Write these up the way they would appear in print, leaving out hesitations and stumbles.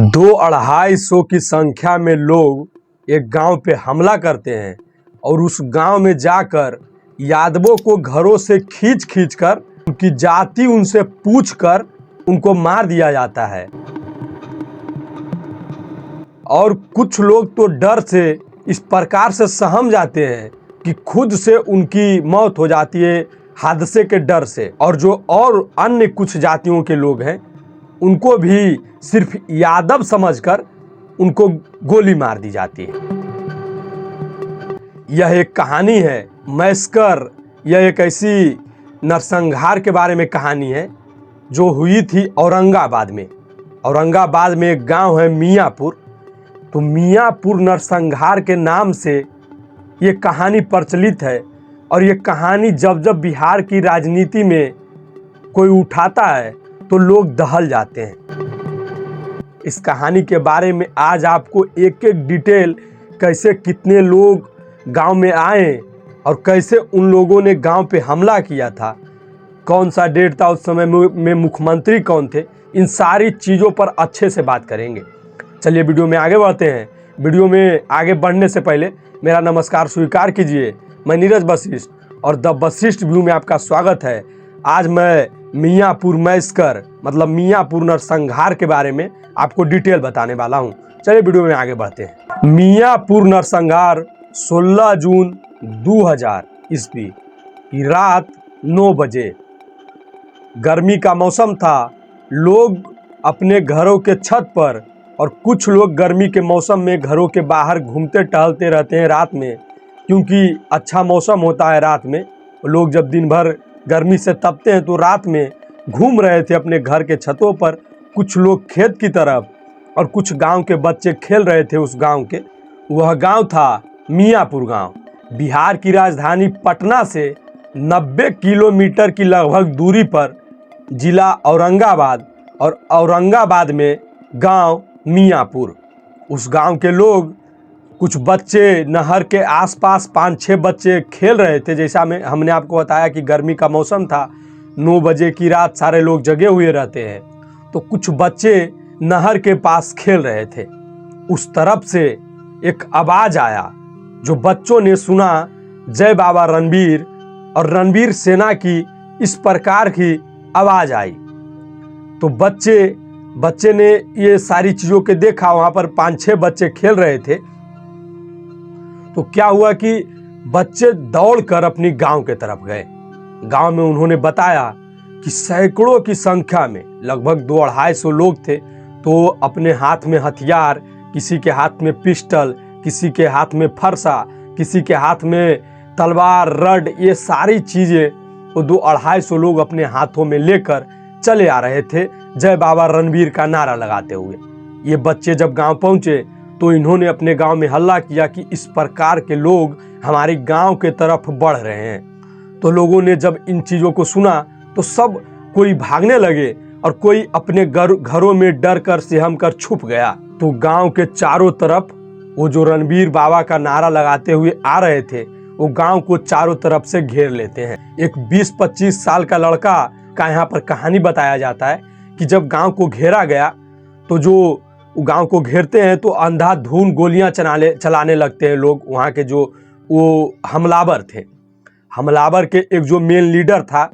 200-250 की संख्या में लोग एक गांव पे हमला करते हैं और उस गांव में जाकर यादवों को घरों से खींच खींच कर उनकी जाति उनसे पूछ कर उनको मार दिया जाता है। और कुछ लोग तो डर से इस प्रकार से सहम जाते हैं कि खुद से उनकी मौत हो जाती है हादसे के डर से। और जो और अन्य कुछ जातियों के लोग हैं उनको भी सिर्फ यादव समझकर उनको गोली मार दी जाती है। यह एक कहानी है मैस्कर। यह एक ऐसी नरसंहार के बारे में कहानी है जो हुई थी औरंगाबाद में। औरंगाबाद में एक गांव है मियाँपुर। तो मियाँपुर नरसंहार के नाम से ये कहानी प्रचलित है। और ये कहानी जब जब बिहार की राजनीति में कोई उठाता है तो लोग दहल जाते हैं। इस कहानी के बारे में आज आपको एक एक डिटेल, कैसे कितने लोग गांव में आए और कैसे उन लोगों ने गांव पे हमला किया था, कौन सा डेट था उस समय में, मुख्यमंत्री कौन थे, इन सारी चीज़ों पर अच्छे से बात करेंगे। चलिए वीडियो में आगे बढ़ते हैं। वीडियो में आगे बढ़ने से पहले मेरा नमस्कार स्वीकार कीजिए। मैं नीरज वशिष्ठ और द वशिष्ठ व्यू में आपका स्वागत है। आज मैं मियाँपुर मैस्कर मतलब मियाँपुर नरसंहार के बारे में आपको डिटेल बताने वाला हूं। चलिए वीडियो में आगे बढ़ते हैं। मियाँपुर नरसंहार 16 जून 2000 ईस्वी की रात 9 बजे, गर्मी का मौसम था। लोग अपने घरों के छत पर और कुछ लोग गर्मी के मौसम में घरों के बाहर घूमते टहलते रहते हैं रात में, क्योंकि अच्छा मौसम होता है रात में। लोग जब दिन भर गर्मी से तपते हैं तो रात में घूम रहे थे अपने घर के छतों पर। कुछ लोग खेत की तरफ और कुछ गांव के बच्चे खेल रहे थे उस गांव के। वह गांव था मियाँपुर गांव। बिहार की राजधानी पटना से 90 किलोमीटर की लगभग दूरी पर जिला औरंगाबाद और औरंगाबाद में गांव मियाँपुर। उस गांव के लोग, कुछ बच्चे नहर के आसपास 5-6 बच्चे खेल रहे थे। जैसा हमने आपको बताया कि गर्मी का मौसम था, 9 बजे की रात, सारे लोग जगे हुए रहते हैं। तो कुछ बच्चे नहर के पास खेल रहे थे। उस तरफ से एक आवाज आया जो बच्चों ने सुना, जय बाबा रणबीर और रणबीर सेना की इस प्रकार की आवाज आई। तो बच्चे ने ये सारी चीजों के देखा। वहां पर 5-6 बच्चे खेल रहे थे। तो क्या हुआ कि बच्चे दौड़कर अपनी गांव के तरफ गए। गांव में उन्होंने बताया कि सैकड़ों की संख्या में, लगभग 200-250 लोग थे। तो अपने हाथ में हथियार, किसी के हाथ में पिस्टल, किसी के हाथ में फरसा, किसी के हाथ में तलवार, रड, ये सारी चीजें वो 200-250 लोग अपने हाथों में लेकर चले आ रहे थे, जय बाबा रणबीर का नारा लगाते हुए। ये बच्चे जब गांव पहुंचे तो इन्होंने अपने गांव में हल्ला किया कि इस प्रकार के लोग हमारे गांव के तरफ बढ़ रहे हैं। तो लोगों ने जब इन चीज़ों को सुना तो सब कोई भागने लगे और कोई अपने घरों में डर कर सहम कर छुप गया। तो गांव के चारों तरफ वो जो रणबीर बाबा का नारा लगाते हुए आ रहे थे, वो गांव को चारों तरफ से घेर लेते हैं। एक 20-25 साल का लड़का का यहाँ पर कहानी बताया जाता है कि जब गांव को घेरा गया तो जो गांव को घेरते हैं तो अंधाधुंध गोलियां चलाने लगते हैं लोग। वहाँ के जो वो हमलावर थे, हमलावर के एक जो मेन लीडर था,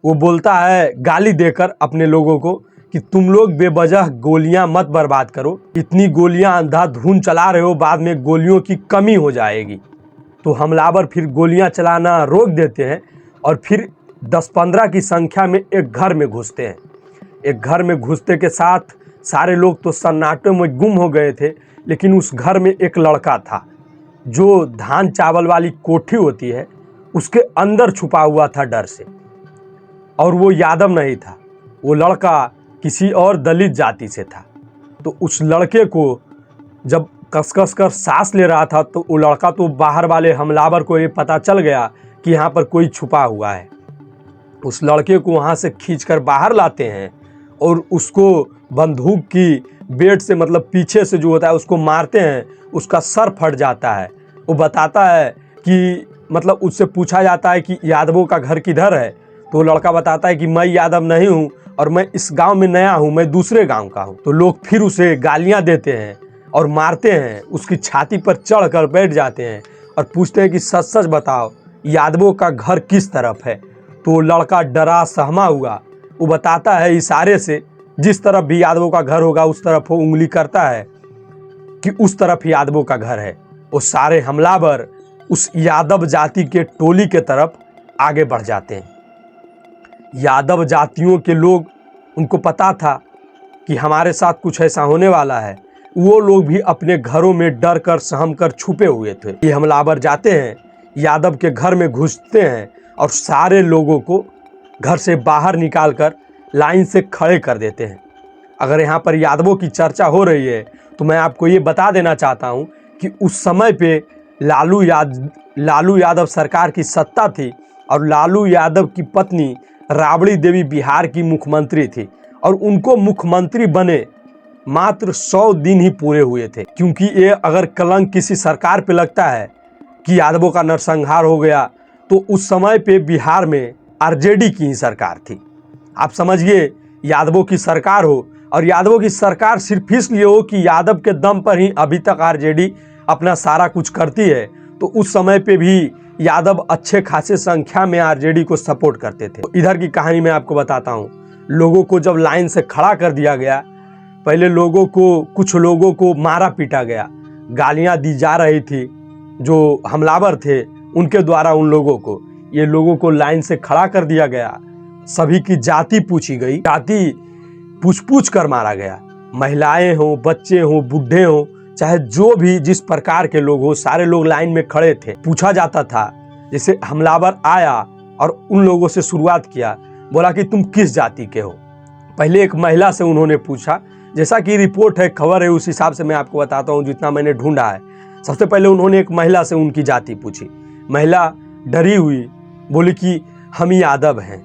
वो बोलता है गाली देकर अपने लोगों को कि तुम लोग बेवजह गोलियां मत बर्बाद करो, इतनी गोलियां अंधाधुंध चला रहे हो, बाद में गोलियों की कमी हो जाएगी। तो हमलावर फिर गोलियां चलाना रोक देते हैं और फिर 10-15 की संख्या में एक घर में घुसते हैं। एक घर में घुसते के साथ सारे लोग तो सन्नाटे में गुम हो गए थे। लेकिन उस घर में एक लड़का था जो धान चावल वाली कोठी होती है उसके अंदर छुपा हुआ था डर से। और वो यादव नहीं था, वो लड़का किसी और दलित जाति से था। तो उस लड़के को जब कस कर सांस ले रहा था तो वो लड़का, तो बाहर वाले हमलावर को ये पता चल गया कि यहाँ पर कोई छुपा हुआ है। उस लड़के को वहाँ से खींचकर बाहर लाते हैं और उसको बंदूक की बेट से, मतलब पीछे से जो होता है, उसको मारते हैं। उसका सर फट जाता है। वो बताता है कि, मतलब उससे पूछा जाता है कि यादवों का घर किधर है, तो लड़का बताता है कि मैं यादव नहीं हूँ और मैं इस गांव में नया हूँ, मैं दूसरे गांव का हूँ। तो लोग फिर उसे गालियां देते हैं और मारते हैं, उसकी छाती पर चढ़कर बैठ जाते हैं और पूछते हैं कि सच सच बताओ यादवों का घर किस तरफ है। तो लड़का डरा सहमा हुआ वो बताता है इशारे से, जिस तरफ भी यादवों का घर होगा उस तरफ वो उंगली करता है कि उस तरफ यादवों का घर है। वो सारे हमलावर उस यादव जाति के टोली के तरफ आगे बढ़ जाते हैं। यादव जातियों के लोग, उनको पता था कि हमारे साथ कुछ ऐसा होने वाला है, वो लोग भी अपने घरों में डर कर सहम कर छुपे हुए थे। ये हमलावर जाते हैं, यादव के घर में घुसते हैं और सारे लोगों को घर से बाहर निकालकर लाइन से खड़े कर देते हैं। अगर यहाँ पर यादवों की चर्चा हो रही है तो मैं आपको ये बता देना चाहता हूँ कि उस समय पे लालू यादव सरकार की सत्ता थी और लालू यादव की पत्नी राबड़ी देवी बिहार की मुख्यमंत्री थी और उनको मुख्यमंत्री बने मात्र 100 दिन ही पूरे हुए थे। क्योंकि ये अगर कलंक किसी सरकार पे लगता है कि यादवों का नरसंहार हो गया, तो उस समय पे बिहार में आरजेडी की ही सरकार थी। आप समझिए, यादवों की सरकार हो और यादवों की सरकार सिर्फ इसलिए हो कि यादव के दम पर ही अभी तक आरजेडी अपना सारा कुछ करती है, तो उस समय पे भी यादव अच्छे खासे संख्या में आरजेडी को सपोर्ट करते थे। तो इधर की कहानी मैं आपको बताता हूँ। लोगों को जब लाइन से खड़ा कर दिया गया, पहले कुछ लोगों को मारा पीटा गया, गालियां दी जा रही थी जो हमलावर थे उनके द्वारा उन लोगों को। ये लोगों को लाइन से खड़ा कर दिया गया, सभी की जाति पूछी गई, जाति पूछ कर मारा गया। महिलाएं हो, बच्चे हो, बूढ़े हो, चाहे जो भी जिस प्रकार के लोग हो, सारे लोग लाइन में खड़े थे। पूछा जाता था, जैसे हमलावर आया और उन लोगों से शुरुआत किया, बोला कि तुम किस जाति के हो। पहले एक महिला से उन्होंने पूछा, जैसा कि रिपोर्ट है, खबर है, उस हिसाब से मैं आपको बताता हूँ जितना मैंने ढूंढा है। सबसे पहले उन्होंने एक महिला से उनकी जाति पूछी। महिला डरी हुई बोली कि हम यादव हैं।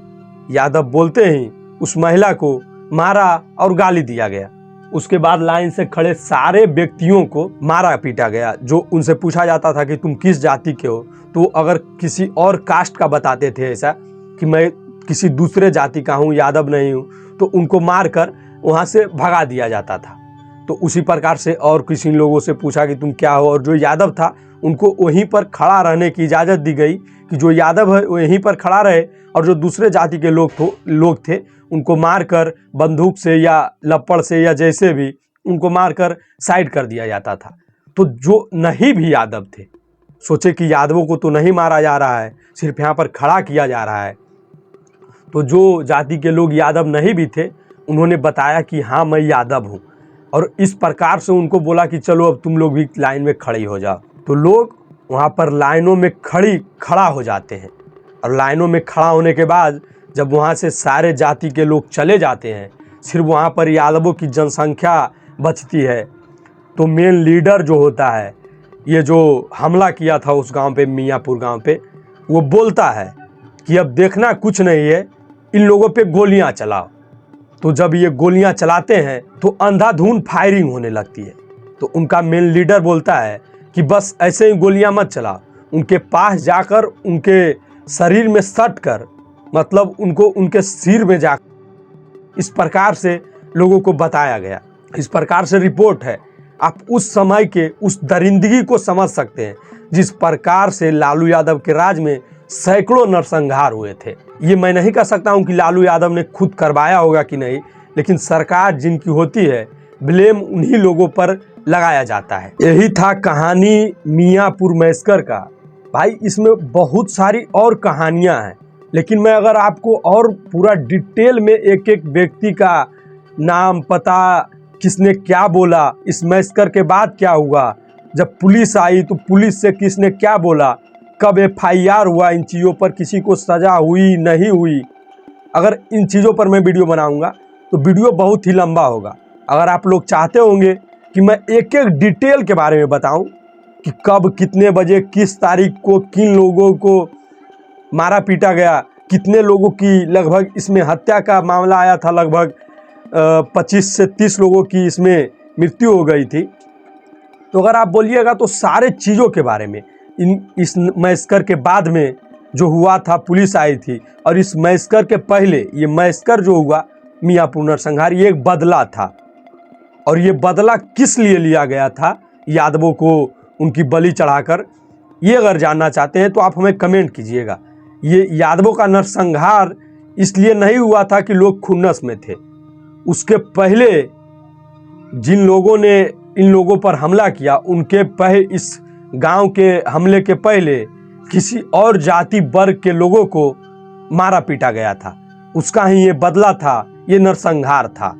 यादव बोलते ही उस महिला को मारा और गाली दिया गया। उसके बाद लाइन से खड़े सारे व्यक्तियों को मारा पीटा गया। जो उनसे पूछा जाता था कि तुम किस जाति के हो, तो अगर किसी और कास्ट का बताते थे ऐसा कि मैं किसी दूसरे जाति का हूँ, यादव नहीं हूँ, तो उनको मार कर वहाँ से भगा दिया जाता था। तो उसी प्रकार से और किसी लोगों से पूछा कि तुम क्या हो, और जो यादव था उनको वहीं पर खड़ा रहने की इजाज़त दी गई कि जो यादव है वहीं पर खड़ा रहे, और जो दूसरे जाति के लोग थे उनको मारकर बंदूक से या लप्पड़ से या जैसे भी उनको मारकर साइड कर दिया जाता था। तो जो नहीं भी यादव थे सोचे कि यादवों को तो नहीं मारा जा रहा है, सिर्फ यहाँ पर खड़ा किया जा रहा है। तो जो जाति के लोग यादव नहीं भी थे उन्होंने बताया कि हाँ मैं यादव हूँ, और इस प्रकार से उनको बोला कि चलो अब तुम लोग भी लाइन में खड़े हो जाओ। तो लोग वहाँ पर लाइनों में खड़ा हो जाते हैं, और लाइनों में खड़ा होने के बाद जब वहाँ से सारे जाति के लोग चले जाते हैं, सिर्फ वहाँ पर यादवों की जनसंख्या बचती है। तो मेन लीडर जो होता है, ये जो हमला किया था उस गांव पे, मियाँपुर गांव पे, वो बोलता है कि अब देखना कुछ नहीं है, इन लोगों पे गोलियां चलाओ। तो जब ये गोलियां चलाते हैं तो अंधाधुंध फायरिंग होने लगती है। तो उनका मेन लीडर बोलता है कि बस ऐसे ही गोलियां मत चलाओ, उनके पास जाकर उनके शरीर में सट कर, मतलब उनको उनके सिर में जाकर, इस प्रकार से लोगों को बताया गया। इस प्रकार से रिपोर्ट है। आप उस समय के उस दरिंदगी को समझ सकते हैं जिस प्रकार से लालू यादव के राज में सैकड़ों नरसंहार हुए थे। ये मैं नहीं कह सकता हूं कि लालू यादव ने खुद करवाया होगा कि नहीं, लेकिन सरकार जिनकी होती है ब्लेम उन्हीं लोगों पर लगाया जाता है। यही था कहानी मियाँपुर मैस्कर का। भाई इसमें बहुत सारी और कहानियां हैं, लेकिन मैं अगर आपको और पूरा डिटेल में एक एक व्यक्ति का नाम, पता, किसने क्या बोला, इस मैस्कर के बाद क्या हुआ, जब पुलिस आई तो पुलिस से किसने क्या बोला, कब FIR हुआ, इन चीज़ों पर किसी को सज़ा हुई नहीं हुई, अगर इन चीज़ों पर मैं वीडियो बनाऊंगा तो वीडियो बहुत ही लंबा होगा। अगर आप लोग चाहते होंगे कि मैं एक एक डिटेल के बारे में बताऊं कि कब, कितने बजे, किस तारीख को किन लोगों को मारा पीटा गया, कितने लोगों की लगभग इसमें हत्या का मामला आया था, लगभग 25 से 30 लोगों की इसमें मृत्यु हो गई थी, तो अगर आप बोलिएगा तो सारे चीज़ों के बारे में इस मैस्कर के बाद में जो हुआ था, पुलिस आई थी। और इस मैस्कर के पहले ये मैस्कर जो हुआ मियांपुर नरसंहार, ये एक बदला था। और ये बदला किस लिए लिया गया था यादवों को उनकी बलि चढ़ाकर, ये अगर जानना चाहते हैं तो आप हमें कमेंट कीजिएगा। ये यादवों का नरसंहार इसलिए नहीं हुआ था कि लोग खुन्नस में थे। उसके पहले जिन लोगों ने इन लोगों पर हमला किया, उनके पहले इस गांव के हमले के पहले किसी और जाति वर्ग के लोगों को मारा पीटा गया था। उसका ही ये बदला था, ये नरसंहार था।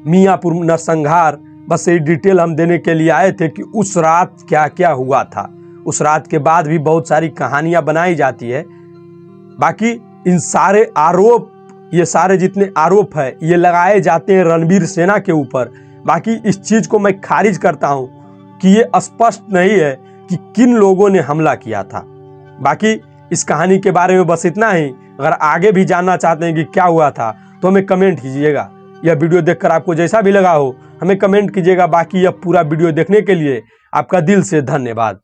मियांपुर नरसंहार बस ये डिटेल हम देने के लिए आए थे कि उस रात क्या क्या हुआ था। उस रात के बाद भी बहुत सारी कहानियां बनाई जाती है। बाकी इन सारे आरोप, ये सारे जितने आरोप है, ये लगाए जाते हैं रणवीर सेना के ऊपर। बाकी इस चीज को मैं खारिज करता हूं कि ये स्पष्ट नहीं है कि किन लोगों ने हमला किया था। बाकी इस कहानी के बारे में बस इतना ही। अगर आगे भी जानना चाहते हैं कि क्या हुआ था तो हमें कमेंट कीजिएगा। यह वीडियो देखकर आपको जैसा भी लगा हो हमें कमेंट कीजिएगा। बाकी यह पूरा वीडियो देखने के लिए आपका दिल से धन्यवाद।